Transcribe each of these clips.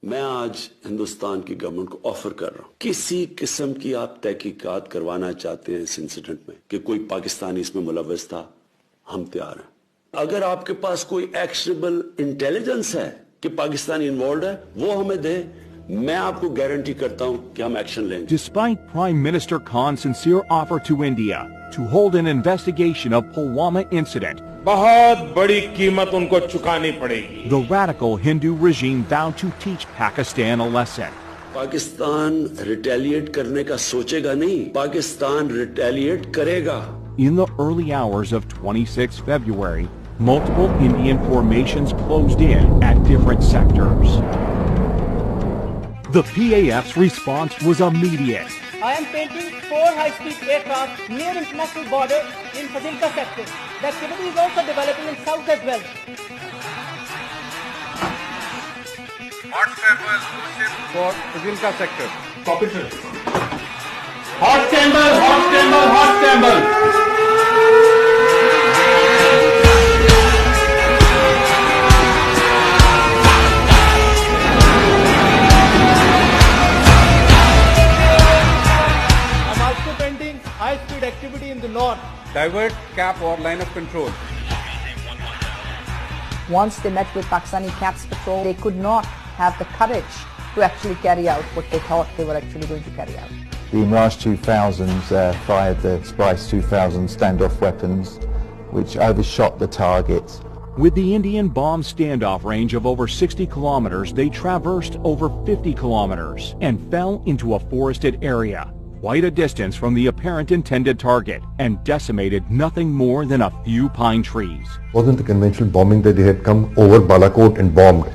मैं आज हिंदुस्तान की गवर्नमेंट को ऑफर कर रहा हूं, किसी किस्म की आप तहकीकात करवाना चाहते हैं इस इंसिडेंट में कि कोई पाकिस्तानी इसमें मुलव्वस था, हम तैयार हैं। अगर आपके पास कोई एक्शनेबल इंटेलिजेंस है कि पाकिस्तानी इन्वॉल्व है, वो हमें दे, मैं आपको गारंटी करता हूं कि हम एक्शन लेंगे। Despite Prime Minister Khan's sincere offer to India to hold an investigation of Pulwama incident, बहुत बड़ी कीमत उनको चुकानी पड़ेगी। the radical Hindu regime vowed to teach Pakistan a lesson. Pakistan retaliate करने का सोचेगा नहीं, पाकिस्तान रिटेलिएट करेगा। In the early hours of 26 February, multiple Indian formations closed in at different sectors. The PAF's response was immediate. I am painting 4 high-speed aircraft near international border in Fazilka sector. The activity is also developing in south as well. Hot chamber for Fazilka sector. Copy, sir. Hot chamber, hot chamber, hot chamber. High-speed activity in the north. Divert, cap or line of control. Once they met with Pakistani CAPS patrol, they could not have the courage to actually carry out what they thought they were actually going to carry out. The Mirage 2000s fired the Spice 2000 standoff weapons, which overshot the target. With the Indian bomb standoff range of over 60 kilometers, they traversed over 50 kilometers and fell into a forested area, quite a distance from the apparent intended target, and decimated nothing more than a few pine trees. It wasn't the conventional bombing that they had come over Balakot and bombed,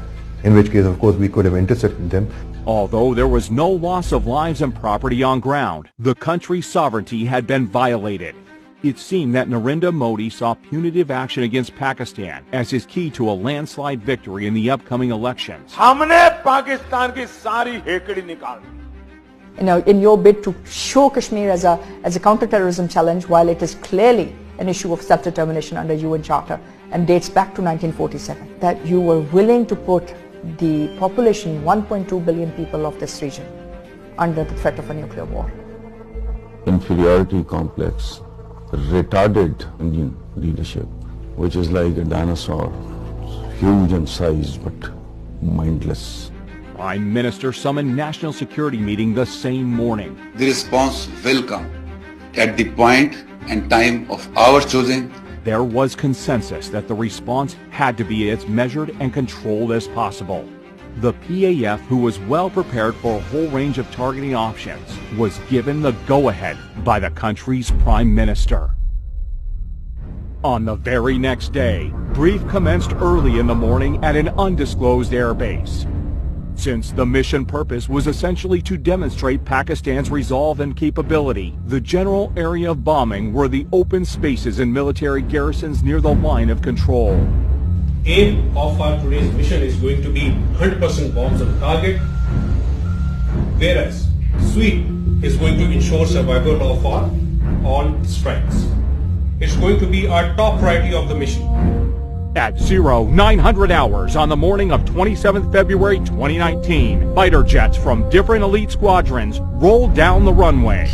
in which case, of course, we could have intercepted them. Although there was no loss of lives and property on ground, the country's sovereignty had been violated. It seemed that Narendra Modi saw punitive action against Pakistan as his key to a landslide victory in the upcoming elections. हमने पाकिस्तान की सारी हेकड़ी निकाल दी। In your bid to show Kashmir as a counter-terrorism challenge, while it is clearly an issue of self-determination under UN Charter and dates back to 1947, that you were willing to put the population, 1.2 billion people of this region, under the threat of a nuclear war. Inferiority complex retarded Indian leadership, which is like a dinosaur, huge in size but mindless. Prime Minister summoned national security meeting the same morning. The response will come at the point and time of our choosing. There was consensus that the response had to be as measured and controlled as possible. The PAF, who was well prepared for a whole range of targeting options, was given the go-ahead by the country's Prime Minister. On the very next day, brief commenced early in the morning at an undisclosed airbase. Since the mission purpose was essentially to demonstrate Pakistan's resolve and capability, the general area of bombing were the open spaces and military garrisons near the line of control. Aim of our today's mission is going to be 100% bombs on target, whereas sweep is going to ensure survival of all strikes. It's going to be our top priority of the mission. At 0900 hours on the morning of 27th February 2019, fighter jets from different elite squadrons rolled down the runway.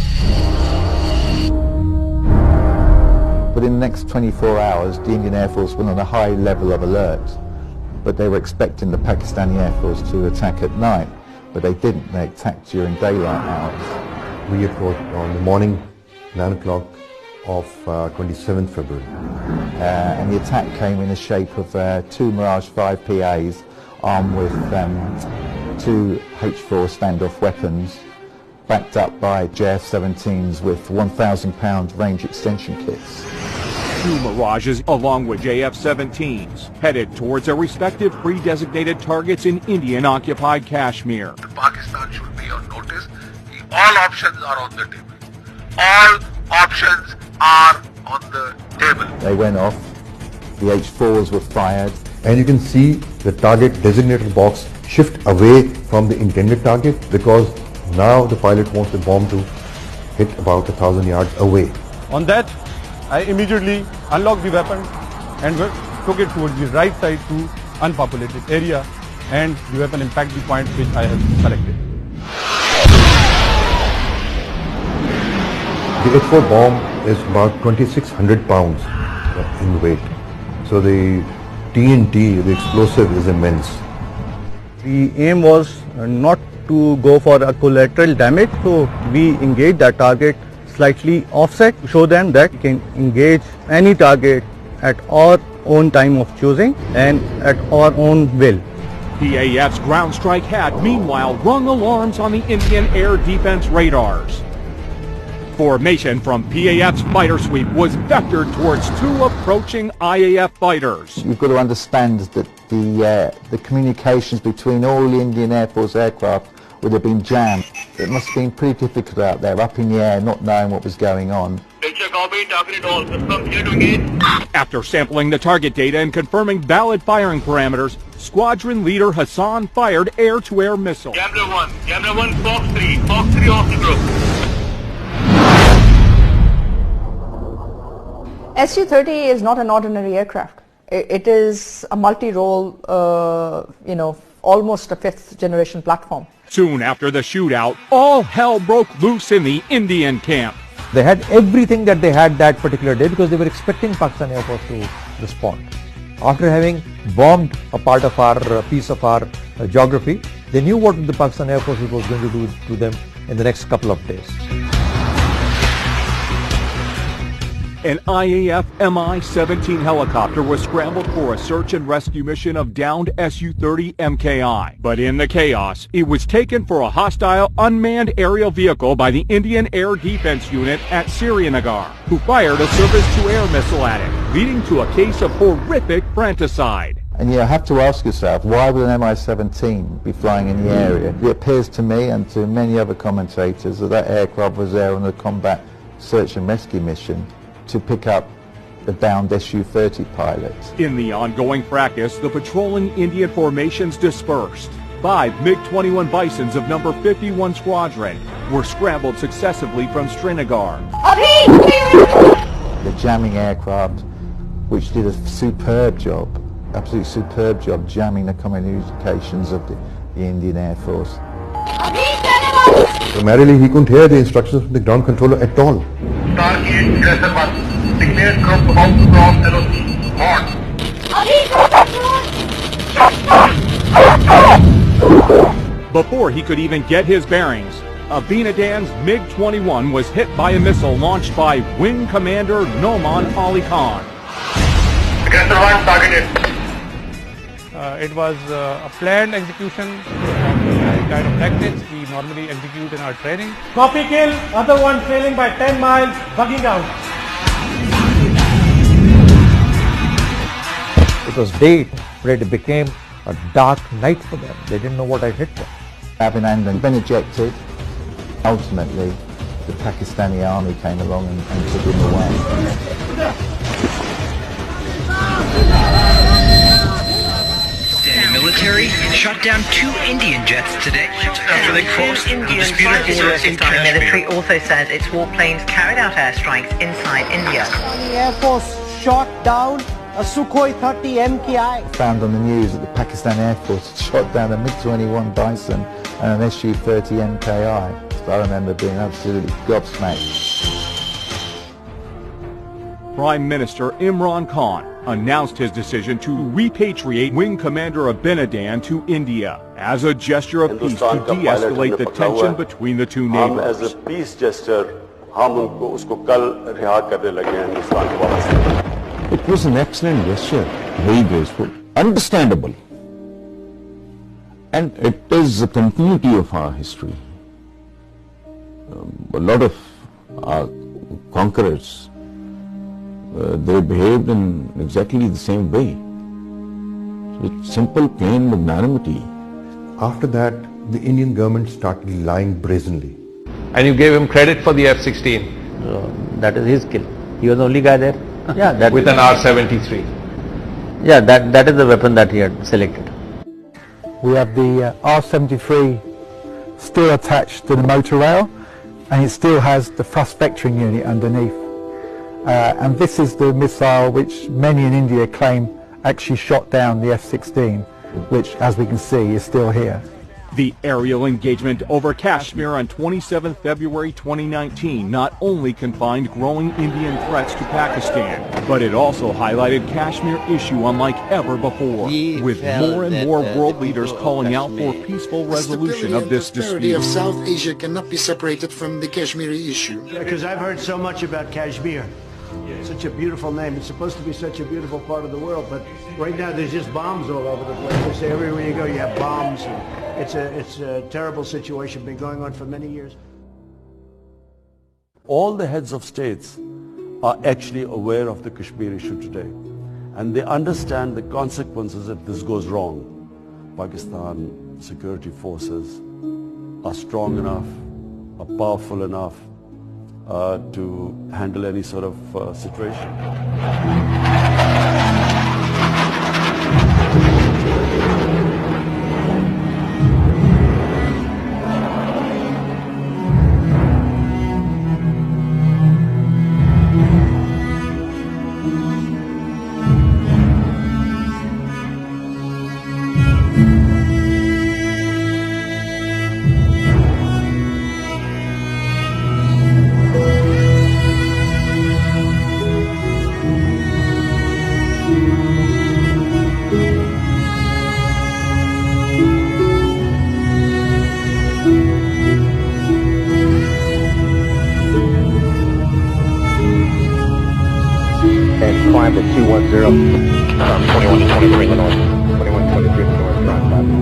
But in the next 24 hours, the Indian Air Force went on a high level of alert. But they were expecting the Pakistani Air Force to attack at night, but they didn't. They attacked during daylight hours. We approached on the morning, 9 o'clock of 27th February. And the attack came in the shape of 2 Mirage 5 PAs armed with 2 H4 standoff weapons, backed up by JF-17s with 1,000-pound range extension kits. 2 Mirages along with JF-17s headed towards their respective pre-designated targets in Indian-occupied Kashmir. Pakistan should be on notice. All options are on the table. All options are on the table. They went off, the H4s were fired. And you can see the target designated box shift away from the intended target because now the pilot wants the bomb to hit about 1,000 yards away. On that, I immediately unlocked the weapon and took it towards the right side to unpopulated area and you have an impact the point which I have selected. The H4 bomb is about 2,600 pounds in weight. So the TNT, the explosive, is immense. The aim was not to go for a collateral damage, so we engaged that target slightly offset to show them that we can engage any target at our own time of choosing and at our own will. PAF's ground strike had meanwhile rung alarms on the Indian air defense radars. Formation from PAF's fighter sweep was vectored towards two approaching IAF fighters. You've got to understand that the communications between all the Indian Air Force aircraft would have been jammed. It must have been pretty difficult out there, up in the air, not knowing what was going on. After sampling the target data and confirming valid firing parameters, squadron leader Hassan fired air-to-air missile. Camera 1, Fox 3 off the group. Su-30 is not an ordinary aircraft. It is a multi-role, almost a fifth generation platform. Soon after the shootout, all hell broke loose in the Indian camp. They had everything that they had that particular day because they were expecting Pakistan Air Force to respond. After having bombed a part of our piece of our geography, they knew what the Pakistan Air Force was going to do to them in the next couple of days. An IAF Mi-17 helicopter was scrambled for a search and rescue mission of downed Su-30 MKI. But in the chaos, it was taken for a hostile unmanned aerial vehicle by the Indian Air Defense Unit at Srinagar, who fired a surface-to-air missile at it, leading to a case of horrific fratricide. And you have to ask yourself, why would an Mi-17 be flying in the area? It appears to me and to many other commentators that that aircraft was there on a combat search and rescue mission to pick up the downed Su-30 pilots. In the ongoing fracas, the patrolling Indian formations dispersed. 5 MiG-21 Bisons of number 51 Squadron were scrambled successively from Srinagar. The jamming aircraft, which did a superb job, absolutely superb job jamming the communications of the Indian Air Force. Primarily, he couldn't hear the instructions from the ground controller at all. Target Aggressor 1. Declared group about to cross LOC. Before he could even get his bearings, Abhinandan's MiG-21 was hit by a missile launched by Wing Commander Noman Ali Khan. Aggressor 1 targeted. It was a planned execution of the kind of tactics we normally execute in our training. Copy kill, other one trailing by 10 miles, bugging out. It was day, but it became a dark night for them. They didn't know what had hit them. Abhinandan been ejected. Ultimately, the Pakistani army came along and took him away. Military shot down 2 Indian jets today after they crossed the disputed border in Kashmir. Military also says its warplanes carried out airstrikes inside India. The Air Force shot down a Sukhoi 30 MKI. Found on the news that the Pakistan Air Force shot down a MiG-21 Bison and an Su-30 MKI. So I remember being absolutely gobsmacked. Prime Minister Imran Khan announced his decision to repatriate Wing Commander Abhinandan to India as a gesture of peace to de-escalate the tension between the two neighbors. As a peace gesture, usko kal riha karne lage hain Hindustan ke वापस. It was an excellent gesture, very graceful, understandable. And it is a continuity of our history. A lot of our conquerors, they behaved in exactly the same way. With simple, plain magnanimity. After that, the Indian government started lying brazenly. And you gave him credit for the F-16. That is his kill. He was the only guy there. Yeah, that with an R-73. Yeah, that is the weapon that he had selected. We have the R-73 still attached to the motor rail, and it still has the thrust vectoring unit underneath. And this is the missile which many in India claim actually shot down the F-16. which, as we can see, is still here. The aerial engagement over Kashmir on 27 February 2019 not only confined growing Indian threats to Pakistan, but it also highlighted Kashmir issue unlike ever before, with more and more world leaders calling out for peaceful resolution of this dispute. The prosperity of South Asia cannot be separated from the Kashmiri issue. Because I've heard so much about Kashmir. Such a beautiful name. It's supposed to be such a beautiful part of the world, but right now there's just bombs all over the place. They say everywhere you go you have bombs. It's a terrible situation, been going on for many years. All the heads of states are actually aware of the Kashmir issue today, and they understand the consequences if this goes wrong. Pakistan security forces are strong enough, are powerful enough to handle any sort of situation. Climb at 210, 21 to 23 in the north, 21 to 23 in the north, round 5.